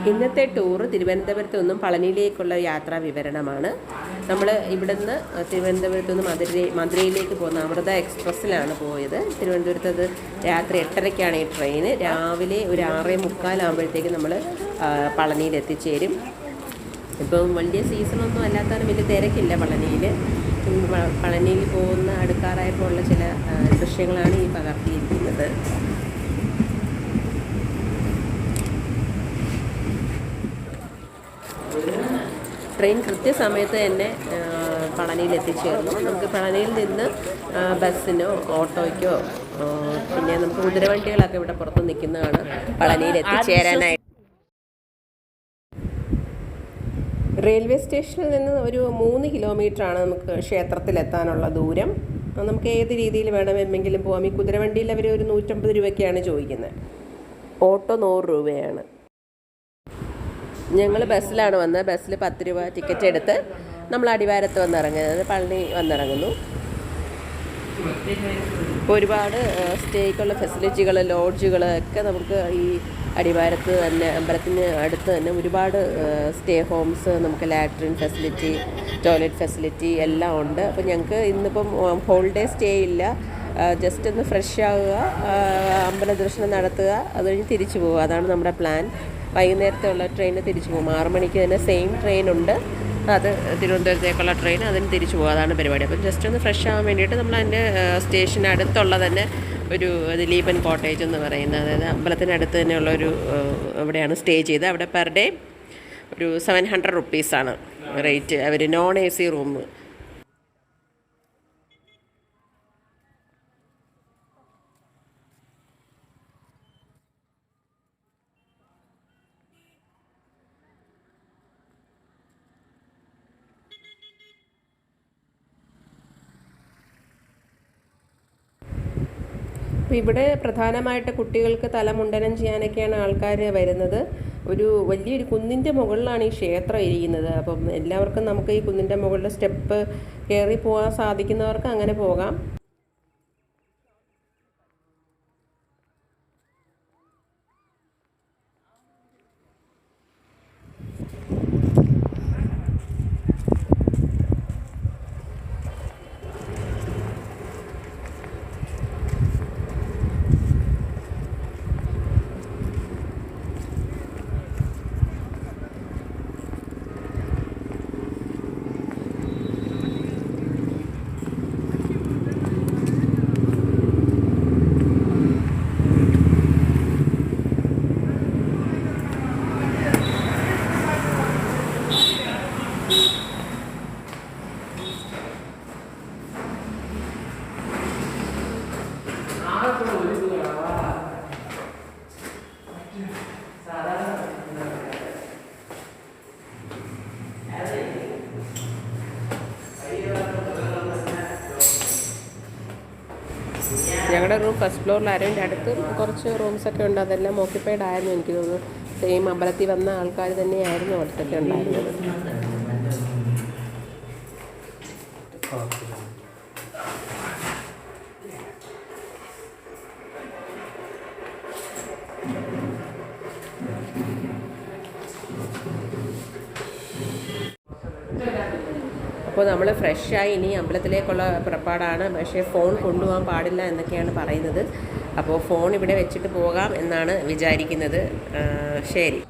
ഇന്നത്തെ ടൂറ് തിരുവനന്തപുരത്ത് നിന്നും പളനിയിലേക്കുള്ള യാത്രാ വിവരണമാണ്. നമ്മൾ ഇവിടുന്ന് തിരുവനന്തപുരത്ത് നിന്ന് മധുരയിലേക്ക് പോകുന്ന അമൃത എക്സ്പ്രസ്സിലാണ് പോയത്. തിരുവനന്തപുരത്ത് അത് രാത്രി 8:30-ക്കാണ് ഈ ട്രെയിന്. രാവിലെ ഒരു 6:45 ആകുമ്പോഴത്തേക്ക് നമ്മൾ പളനിയിൽ എത്തിച്ചേരും. ഇപ്പം വലിയ സീസണൊന്നും അല്ലാത്തവരും വലിയ തിരക്കില്ല പളനിയിൽ. പളനിയിൽ പോകുന്ന അടുക്കാറായപ്പോൾ ഉള്ള ചില ദൃശ്യങ്ങളാണ് ഈ പകർത്തിയിരിക്കുന്നത്. ട്രെയിൻ കൃത്യസമയത്ത് തന്നെ പളനിയിൽ എത്തിച്ചേർന്നു. നമുക്ക് പളനിയിൽ നിന്ന് ബസ്സിനോ ഓട്ടോയ്ക്കോ പിന്നെ നമുക്ക് കുതിരവണ്ടികളൊക്കെ ഇവിടെ പുറത്ത് നിൽക്കുന്നതാണ് പളനിയിൽ എത്തിച്ചേരാനായിട്ട്. റെയിൽവേ സ്റ്റേഷനിൽ നിന്ന് ഒരു 3 കിലോമീറ്ററാണ് നമുക്ക് ക്ഷേത്രത്തിലെത്താനുള്ള ദൂരം. നമുക്ക് ഏത് രീതിയിൽ വേണമെങ്കിലും പോകാം. ഈ കുതിരവണ്ടിയിൽ അവർ ഒരു 150 രൂപയ്ക്കാണ് ചോദിക്കുന്നത്. ഓട്ടോ 100 രൂപയാണ്. ഞങ്ങൾ ബസ്സിലാണ് വന്നത്. ബസ്സിൽ 10 രൂപ ടിക്കറ്റ് എടുത്ത് നമ്മൾ അടിവാരത്ത് വന്നിറങ്ങുന്നത്, പളനി വന്നിറങ്ങുന്നു. ഇപ്പോൾ ഒരുപാട് സ്റ്റേക്കുള്ള ഫെസിലിറ്റികൾ, ലോഡ്ജുകൾ ഒക്കെ നമുക്ക് ഈ അടിവാരത്ത് തന്നെ, അമ്പലത്തിന് അടുത്ത് തന്നെ ഒരുപാട് സ്റ്റേ ഹോംസ്, നമുക്ക് ലാട്രിൻ ഫെസിലിറ്റി, ടോയ്ലറ്റ് ഫെസിലിറ്റി എല്ലാം ഉണ്ട്. അപ്പോൾ ഞങ്ങൾക്ക് ഇന്നിപ്പം ഹോളിഡേ സ്റ്റേ ഇല്ല. ജസ്റ്റ് ഒന്ന് ഫ്രഷ് ആവുക, അമ്പല ദർശനം നടത്തുക, അത് കഴിഞ്ഞ് തിരിച്ചു പോവുക. അതാണ് നമ്മുടെ പ്ലാൻ. വൈകുന്നേരത്തെ ഉള്ള ട്രെയിന് തിരിച്ചു പോകും. 6 മണിക്ക് തന്നെ സെയിം ട്രെയിനുണ്ട്, അത് തിരുവനന്തപുരത്തേക്കുള്ള ട്രെയിൻ, അതിന് തിരിച്ചു പോകുക. അതാണ് പരിപാടി. അപ്പം ജസ്റ്റ് ഒന്ന് ഫ്രഷ് ആവാൻ വേണ്ടിയിട്ട് നമ്മൾ അതിൻ്റെ സ്റ്റേഷൻ അടുത്തുള്ള തന്നെ ഒരു ദിലീപൻ കോട്ടേജ് എന്ന് പറയുന്ന, അതായത് അമ്പലത്തിനടുത്ത് തന്നെയുള്ള ഒരു എവിടെയാണ് സ്റ്റേ ചെയ്ത്. അവിടെ പെർ ഡേ ഒരു 700 റുപ്പീസാണ് റേറ്റ്. അവർ നോൺ AC റൂം. അപ്പോൾ ഇവിടെ പ്രധാനമായിട്ട് കുട്ടികൾക്ക് തലമുണ്ടനം ചെയ്യാനൊക്കെയാണ് ആൾക്കാർ വരുന്നത്. ഒരു വലിയൊരു കുന്നിൻ്റെ മുകളിലാണ് ഈ ക്ഷേത്രം ഇരിക്കുന്നത്. അപ്പം എല്ലാവർക്കും നമുക്ക് ഈ കുന്നിൻ്റെ മുകളിൽ സ്റ്റെപ്പ് കയറി പോകാൻ സാധിക്കുന്നവർക്ക് അങ്ങനെ പോകാം. ഞങ്ങളുടെ റൂം ഫസ്റ്റ് ഫ്ലോറിലായിരുന്നു. അതിൻ്റെ അടുത്ത് കുറച്ച് റൂംസൊക്കെ ഉണ്ട്, അതെല്ലാം ഓക്യുപ്പൈഡ് ആയിരുന്നു. എനിക്ക് തോന്നുന്നു സെയിം അമ്പലത്തിൽ വന്ന ആൾക്കാർ തന്നെയായിരുന്നു അടുത്തൊക്കെ ഉണ്ടായിരുന്നത്. അപ്പോൾ നമ്മൾ ഫ്രഷായി ഇനി അമ്പലത്തിലേക്കുള്ള പുറപ്പാടാണ്. പക്ഷേ ഫോൺ കൊണ്ടുപോകാൻ പാടില്ല എന്നൊക്കെയാണ് പറയുന്നത്. അപ്പോൾ ഫോൺ ഇവിടെ വെച്ചിട്ട് പോകാം എന്നാണ് വിചാരിക്കുന്നത്. ശരി.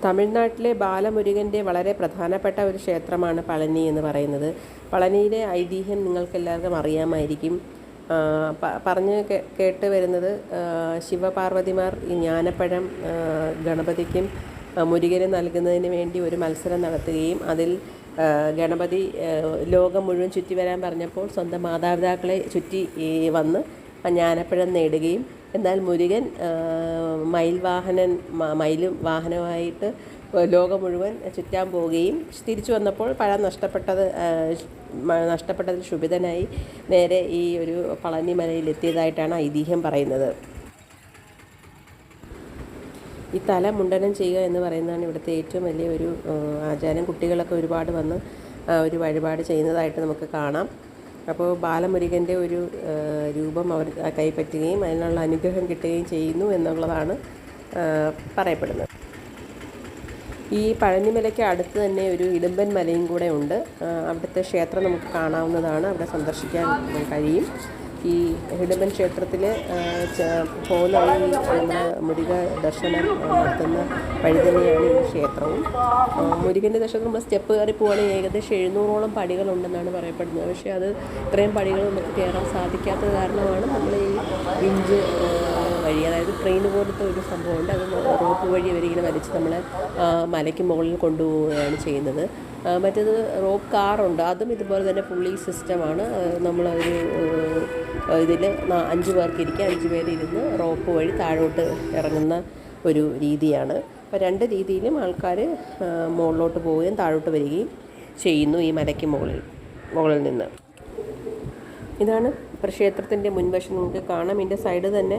തമിഴ്നാട്ടിലെ ബാലമുരുകൻ്റെ വളരെ പ്രധാനപ്പെട്ട ഒരു ക്ഷേത്രമാണ് പളനി എന്ന് പറയുന്നത്. പളനിയിലെ ഐതിഹ്യം നിങ്ങൾക്കെല്ലാവർക്കും അറിയാമായിരിക്കും. പറഞ്ഞ് കേട്ട് വരുന്നത്, ശിവപാർവതിമാർ ഈ ജ്ഞാനപ്പഴം ഗണപതിക്കും മുരുകന് നൽകുന്നതിന് വേണ്ടി ഒരു മത്സരം നടത്തുകയും അതിൽ ഗണപതി ലോകം മുഴുവൻ ചുറ്റി വരാൻ പറഞ്ഞപ്പോൾ സ്വന്തം മാതാപിതാക്കളെ ചുറ്റി വന്ന് ജ്ഞാനപ്പഴം നേടുകയും, എന്നാൽ മുരുകൻ മയിലും വാഹനമായിട്ട് ലോകം മുഴുവൻ ചുറ്റാൻ പോവുകയും തിരിച്ചു വന്നപ്പോൾ പഴം നഷ്ടപ്പെട്ടതിൽ ക്ഷുഭിതനായി നേരെ ഈ ഒരു പളനി മലയിലെത്തിയതായിട്ടാണ് ഐതിഹ്യം പറയുന്നത്. ഈ തല മുണ്ടനം ചെയ്യുക എന്ന് പറയുന്നതാണ് ഇവിടുത്തെ ഏറ്റവും വലിയ ഒരു ആചാരം. കുട്ടികളൊക്കെ ഒരുപാട് വന്ന് ഒരു വഴിപാട് ചെയ്യുന്നതായിട്ട് നമുക്ക് കാണാം. അപ്പോൾ ബാലമുരുകൻ്റെ ഒരു രൂപം അവർ കൈപ്പറ്റുകയും അതിനുള്ള അനുഗ്രഹം കിട്ടുകയും ചെയ്യുന്നു എന്നുള്ളതാണ് പറയപ്പെടുന്നത്. ഈ പഴനിമലയ്ക്ക് അടുത്ത് തന്നെ ഒരു ഇടുമ്പൻ മലയും കൂടെ ഉണ്ട്. അവിടുത്തെ ക്ഷേത്രം നമുക്ക് കാണാവുന്നതാണ്, അവിടെ സന്ദർശിക്കാൻ കഴിയും. ഈ ഇടുമ്പൻ ക്ഷേത്രത്തിൽ പോകുന്ന വഴി നമ്മുടെ മുരുക ദർശനം നടത്തുന്ന വഴി തന്നെയാണ് ഈ ക്ഷേത്രവും. മുരുകൻ്റെ ദർശനം നമ്മൾ സ്റ്റെപ്പ് കയറി പോവുകയാണെങ്കിൽ ഏകദേശം 700ഓളം പടികളുണ്ടെന്നാണ് പറയപ്പെടുന്നത്. പക്ഷേ അത് ഇത്രയും പടികൾ നമുക്ക് കയറാൻ സാധിക്കാത്തത് കാരണമാണ് നമ്മൾ ഈ വിഞ്ച് വഴി, അതായത് ട്രെയിൻ പോലത്തെ ഒരു സംഭവമുണ്ട്, അത് റോപ്പ് വഴി അവരിങ്ങനെ വലിച്ച് നമ്മളെ മലയ്ക്ക് മുകളിൽ കൊണ്ടുപോവുകയാണ് ചെയ്യുന്നത്. മറ്റേത് റോപ്പ് കാറുണ്ട്, അതും ഇതുപോലെ തന്നെ പുള്ളി സിസ്റ്റമാണ്. നമ്മളൊരു ഇതിൽ 5 പേർക്ക് ഇരിക്കുക, 5 പേരിരുന്ന് റോപ്പ് വഴി താഴോട്ട് ഇറങ്ങുന്ന ഒരു രീതിയാണ്. അപ്പോൾ 2 രീതിയിലും ആൾക്കാർ മുകളിലോട്ട് പോവുകയും താഴോട്ട് വരികയും ചെയ്യുന്നു ഈ മലയ്ക്ക് മുകളിൽ നിന്ന്. ഇതാണ് ക്ഷേത്രത്തിൻ്റെ മുൻവശം, നമുക്ക് കാണാം. ഇതിൻ്റെ സൈഡ് തന്നെ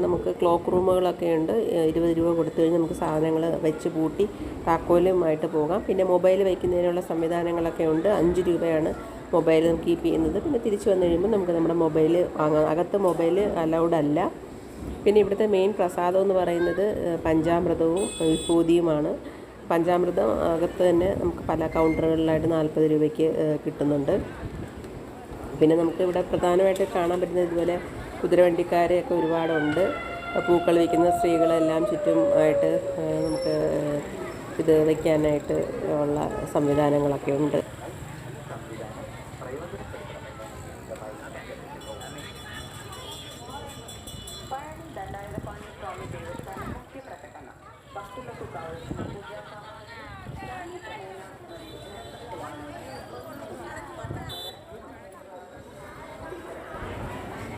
നമുക്ക് ക്ലോക്ക് റൂമുകളൊക്കെ ഉണ്ട്. 20 രൂപ കൊടുത്തു കഴിഞ്ഞാൽ നമുക്ക് സാധനങ്ങൾ വെച്ച് പൂട്ടി താക്കോലുമായിട്ട് പോകാം. പിന്നെ മൊബൈൽ വയ്ക്കുന്നതിനുള്ള സംവിധാനങ്ങളൊക്കെ ഉണ്ട്. 5 രൂപയാണ് മൊബൈൽ നമുക്ക് കീപ്പ് ചെയ്യുന്നത്. പിന്നെ തിരിച്ച് വന്നു കഴിയുമ്പോൾ നമുക്ക് നമ്മുടെ മൊബൈൽ വാങ്ങാം. അകത്ത് മൊബൈൽ അലൗഡ് അല്ല. പിന്നെ ഇവിടുത്തെ മെയിൻ പ്രസാദം എന്ന് പറയുന്നത് പഞ്ചാമൃതവും വിഭൂതിയുമാണ്. പഞ്ചാമൃതം അകത്ത് തന്നെ നമുക്ക് പല കൗണ്ടറുകളിലായിട്ട് 40 രൂപയ്ക്ക് കിട്ടുന്നുണ്ട്. പിന്നെ നമുക്ക് ഇവിടെ പ്രധാനമായിട്ട് കാണാൻ പറ്റുന്നത് ഇതുപോലെ കുതിരവണ്ടിക്കാരെയൊക്കെ ഒരുപാടുണ്ട്. പൂക്കൾ വയ്ക്കുന്ന സ്ത്രീകളെല്ലാം ചുറ്റും ആയിട്ട് നമുക്ക് ഇത് വയ്ക്കാനായിട്ട് ഉള്ള സംവിധാനങ്ങളൊക്കെ ഉണ്ട്.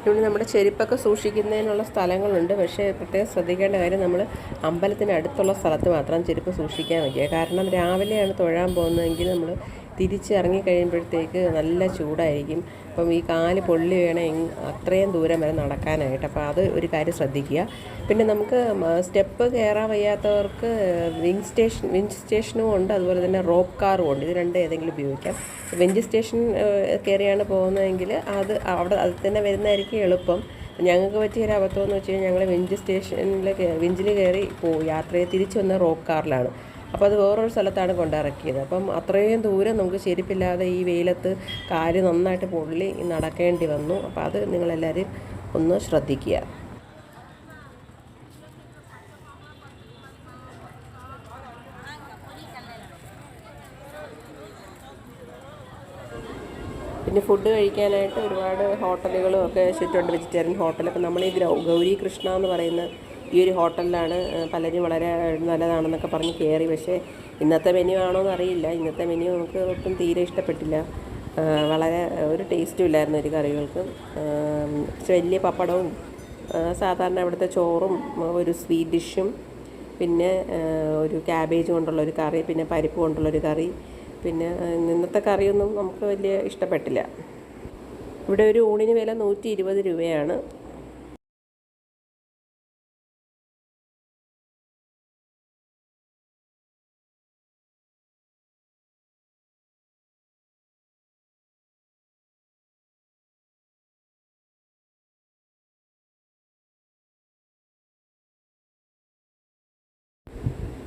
ഇവിടെ നമ്മുടെ ചെരുപ്പൊക്കെ സൂക്ഷിക്കുന്നതിനുള്ള സ്ഥലങ്ങളുണ്ട്. പക്ഷേ പ്രത്യേകം ശ്രദ്ധിക്കേണ്ട കാര്യം, നമ്മൾ അമ്പലത്തിന് അടുത്തുള്ള സ്ഥലത്ത് മാത്രം ചെരുപ്പ് സൂക്ഷിക്കാൻ വയ്ക്കുക. കാരണം രാവിലെയാണ് തൊഴാൻ പോകുന്നതെങ്കിൽ നമ്മൾ തിരിച്ചിറങ്ങിക്കഴിയുമ്പോഴത്തേക്ക് നല്ല ചൂടായിരിക്കും. അപ്പം ഈ കാല് പൊള്ളി വേണം അത്രയും ദൂരം വരെ നടക്കാനായിട്ട്. അപ്പോൾ അത് ഒരു കാര്യം ശ്രദ്ധിക്കുക. പിന്നെ നമുക്ക് സ്റ്റെപ്പ് കയറാൻ വയ്യാത്തവർക്ക് വിഞ്ച് സ്റ്റേഷനും ഉണ്ട്, അതുപോലെ തന്നെ റോപ്പ് കാറും ഉണ്ട്. ഇത് 2 ഏതെങ്കിലും ഉപയോഗിക്കാം. വിഞ്ച് സ്റ്റേഷൻ കയറിയാണ് പോകുന്നതെങ്കിൽ അത് തന്നെ വരുന്നതായിരിക്കും എളുപ്പം. ഞങ്ങൾക്ക് പറ്റിയൊരു അബദ്ധം എന്ന് വെച്ച് കഴിഞ്ഞാൽ ഞങ്ങൾ വിഞ്ചിൽ കയറി യാത്രയെ തിരിച്ചു വന്ന റോപ്പ് കാറിലാണ്. അപ്പോൾ അത് വേറൊരു സ്ഥലത്താണ് കൊണ്ടിറക്കിയത്. അപ്പം അത്രയും ദൂരം നമുക്ക് ചെരുപ്പില്ലാതെ ഈ വെയിലത്ത് കാല് നന്നായിട്ട് പൊള്ളി നടക്കേണ്ടി വന്നു. അപ്പോൾ അത് നിങ്ങളെല്ലാവരും ഒന്ന് ശ്രദ്ധിക്കുക. പിന്നെ ഫുഡ് കഴിക്കാനായിട്ട് ഒരുപാട് ഹോട്ടലുകളും ഒക്കെ ചുറ്റുമുണ്ട്, വെജിറ്റേറിയൻ ഹോട്ടൽ. അപ്പോൾ നമ്മൾ ഈ ഗൗരി കൃഷ്ണ എന്ന് പറയുന്ന ഈ ഒരു ഹോട്ടലിലാണ് പലരും വളരെ നല്ലതാണെന്നൊക്കെ പറഞ്ഞ് കയറി. പക്ഷേ ഇന്നത്തെ മെനു ആണോ എന്നറിയില്ല. ഇന്നത്തെ മെനു നമുക്ക് ഒട്ടും തീരെ ഇഷ്ടപ്പെട്ടില്ല. വളരെ ഒരു ടേസ്റ്റും ഇല്ലായിരുന്നു ഒരു കറികൾക്കും. വലിയ പപ്പടവും സാധാരണ അവിടുത്തെ ചോറും ഒരു സ്വീറ്റ് ഡിഷും പിന്നെ ഒരു ക്യാബേജ് കൊണ്ടുള്ളൊരു കറി, പിന്നെ പരിപ്പ് കൊണ്ടുള്ളൊരു കറി, പിന്നെ ഇന്നത്തെ കറിയൊന്നും നമുക്ക് വലിയ ഇഷ്ടപ്പെട്ടില്ല. ഇവിടെ ഒരു ഊണിന് വില 120 രൂപയാണ്.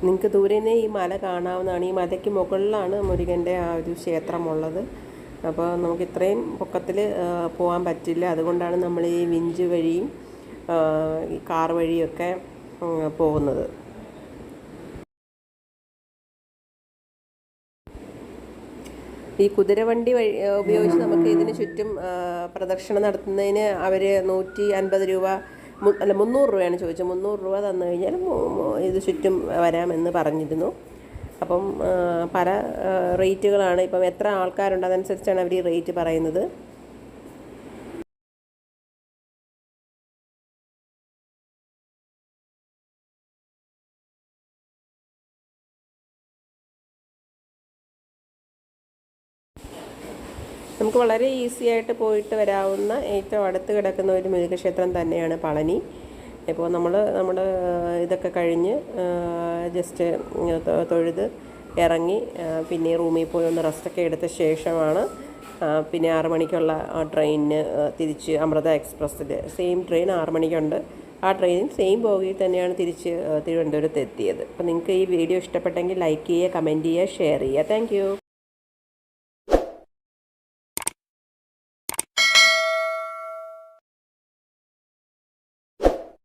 നിങ്ങൾക്ക് ദൂരെ നിന്ന് ഈ മല കാണാവുന്നതാണ്. ഈ മലയ്ക്ക് മുകളിലാണ് മുരുകൻ്റെ ആ ഒരു ക്ഷേത്രമുള്ളത്. അപ്പോൾ നമുക്ക് ഇത്രയും പൊക്കത്തിൽ പോകാൻ പറ്റില്ല. അതുകൊണ്ടാണ് നമ്മൾ ഈ വിഞ്ച് വഴിയും ഈ കാർ വഴിയൊക്കെ പോകുന്നത്. ഈ കുതിരവണ്ടി ഉപയോഗിച്ച് നമുക്ക് ഇതിന് ചുറ്റും പ്രദക്ഷിണം നടത്തുന്നതിന് അവർ 150 രൂപ 300 രൂപയാണ് ചോദിച്ചത്. 300 രൂപ തന്നു കഴിഞ്ഞാൽ ഇത് ചുറ്റും വരാമെന്ന് പറഞ്ഞിരുന്നു. അപ്പം പല റേറ്റുകളാണ്. ഇപ്പം എത്ര ആൾക്കാരുണ്ട് അതനുസരിച്ചാണ് അവർ ഈ റേറ്റ് പറയുന്നത്. നമുക്ക് വളരെ ഈസി ആയിട്ട് പോയിട്ട് വരാവുന്ന ഏറ്റവും അടുത്ത് കിടക്കുന്ന ഒരു മുരുകക്ഷേത്രം തന്നെയാണ് പളനി. ഇപ്പോൾ നമ്മുടെ ഇതൊക്കെ കഴിഞ്ഞ് ജസ്റ്റ് തൊഴുത് ഇറങ്ങി പിന്നെ റൂമിൽ പോയി ഒന്ന് റെസ്റ്റൊക്കെ എടുത്ത ശേഷമാണ് പിന്നെ 6 മണിക്കുള്ള ട്രെയിനിന് തിരിച്ച് അമൃത എക്സ്പ്രസ്സിൽ സെയിം ട്രെയിൻ 6 മണിക്കുണ്ട്. ആ ട്രെയിനും സെയിം ബോഗിയിൽ തന്നെയാണ് തിരിച്ച് തിരുവനന്തപുരത്ത് എത്തിയത്. അപ്പോൾ നിങ്ങൾക്ക് ഈ വീഡിയോ ഇഷ്ടപ്പെട്ടെങ്കിൽ ലൈക്ക് ചെയ്യുക, കമൻറ്റ് ചെയ്യുക, ഷെയർ ചെയ്യുക. താങ്ക്